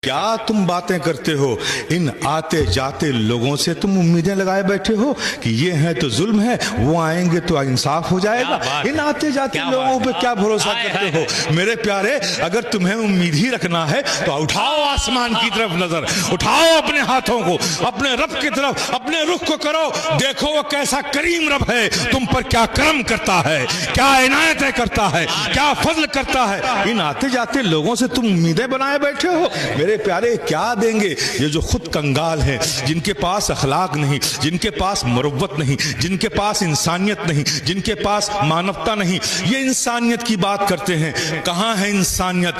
کیا تم باتیں کرتے ہو؟ ان آتے جاتے لوگوں سے تم امیدیں لگائے بیٹھے ہو کہ یہ ہیں تو ظلم ہے، وہ آئیں گے تو انصاف ہو جائے گا۔ ان آتے جاتے لوگوں پہ کیا بھروسہ کرتے ہو؟ میرے پیارے، اگر تمہیں امید ہی رکھنا ہے تو اٹھاؤ آسمان کی طرف نظر، اٹھاؤ اپنے ہاتھوں کو اپنے رب کی طرف، اپنے رخ کو کرو، دیکھو وہ کیسا کریم رب ہے، تم پر کیا کرم کرتا ہے، کیا عنایتیں کرتا ہے، کیا فضل کرتا ہے۔ ان آتے جاتے لوگوں سے تم امیدیں بنائے بیٹھے ہو۔ میرے پیارے، کیا دیں گے یہ جو خود کنگال ہیں، جن کے پاس اخلاق نہیں، جن کے پاس مروت نہیں، جن کے پاس انسانیت نہیں، جن کے پاس مانوتا نہیں؟ یہ انسانیت کی بات کرتے ہیں، کہاں ہے انسانیت؟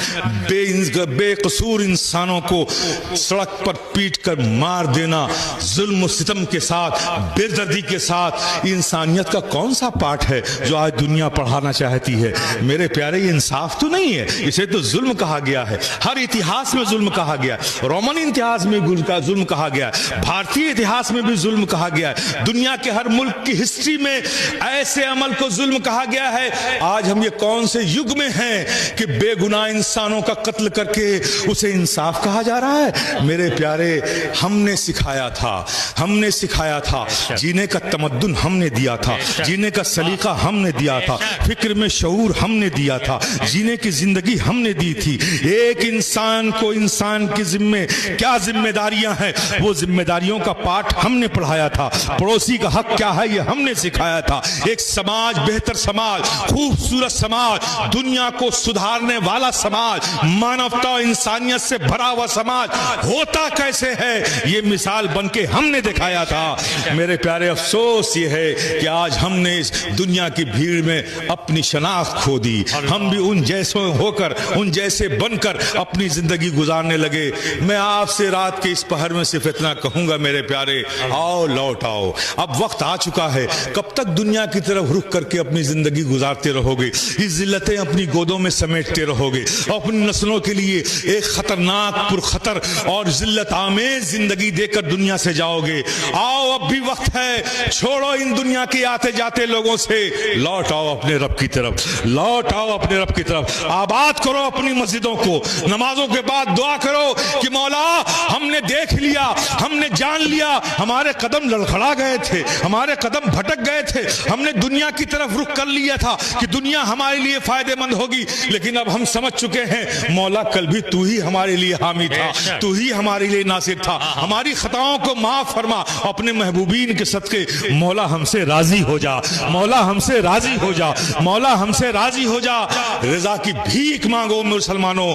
بے قصور انسانوں کو سڑک پر پیٹ کر مار دینا، ظلم و ستم کے ساتھ، بے دردی کے ساتھ، انسانیت کا کون سا پارٹ ہے جو آج دنیا پڑھانا چاہتی ہے؟ میرے پیارے، یہ انصاف تو نہیں ہے، اسے تو ظلم کہا گیا ہے۔ ہر اتہاس میں ظلم کہا گیا ہے، رومن اتہاس میں ظلم کہا گیا ہے، بھارتی اتہاس میں بھی ظلم کہا گیا ہے، دنیا کے ہر ملک کی ہسٹری میں ایسے عمل کو ظلم کہا گیا ہے۔ آج ہم یہ کون سے یگ میں ہیں کہ بے گناہ انسانوں کا قتل کر کے اسے انصاف کہا جا رہا ہے؟ میرے پیارے، ہم نے سکھایا تھا جینے کا تمدن ہم نے دیا تھا، جینے کا سلیقہ ہم نے دیا تھا، فکر میں شعور ہم نے دیا تھا، جینے کی زندگی ہم نے دی تھی۔ ایک انسان کو انسان کی کیا ذمہ داریاں ہیں، وہ ذمہ داریوں کا پاٹ ہم نے پڑھایا تھا۔ پڑوسی کا حق کیا ہے، یہ ہم نے سکھایا تھا۔ ایک سماج، بہتر سماج، خوبصورت سماج، دنیا کو سدھارنے والا سماج، مانوتا و انسانیت سے بھرا ہوا سماج ہوتا کیسے ہے، یہ مثال بن کے ہم نے دکھایا تھا۔ میرے پیارے، افسوس یہ ہے کہ آج ہم نے اس دنیا کی بھیڑ میں اپنی شناخت کھو دی۔ ہم بھی ان جیسے ہو کر، ان جیسے بن کر اپنی زندگی گزارنے لگے۔ میں آپ سے رات کے اس پہر میں صرف اتنا کہوں گا میرے پیارے، آؤ لوٹ آؤ، اب وقت آ چکا ہے۔ کب تک دنیا کی طرف رخ کر کے اپنی زندگی گزارتے رہو گے؟ یہ ذلتیں اپنی گودوں میں سمیٹتے رہو گے، اپنی نسلوں کے لیے ایک خطرناک، پرخطر اور ذلت آمیز زندگی دے کر دنیا سے جاؤ گے۔ آؤ، اب بھی وقت ہے، چھوڑو ان دنیا کے آتے جاتے لوگوں سے، لوٹ آؤ اپنے رب کی طرف، لوٹ آؤ اپنے رب کی طرف۔ آباد کرو اپنی مسجدوں کو، نمازوں کے بعد دعا کرو کہ مولا، ہم نے دیکھ لیا، ہم نے جان لیا، ہمارے قدم لڑکھڑا گئے تھے، ہمارے قدم بھٹک گئے تھے، ہم نے دنیا کی طرف رخ کر لیا تھا کہ دنیا ہمارے لیے فائدہ مند ہوگی، لیکن اب ہم سمجھ چکے ہیں مولا، کل بھی تو ہی ہمارے لیے حامی تھا، تو ہی ہمارے لیے ناصر تھا۔ ہماری خطاؤں کو معاف فرما، اپنے محبوبین کے صدقے مولا ہم سے راضی ہو جا، مولا ہم سے راضی ہو جا، مولا ہم سے راضی ہو جا۔ رضا کی بھیک مانگو مسلمانوں۔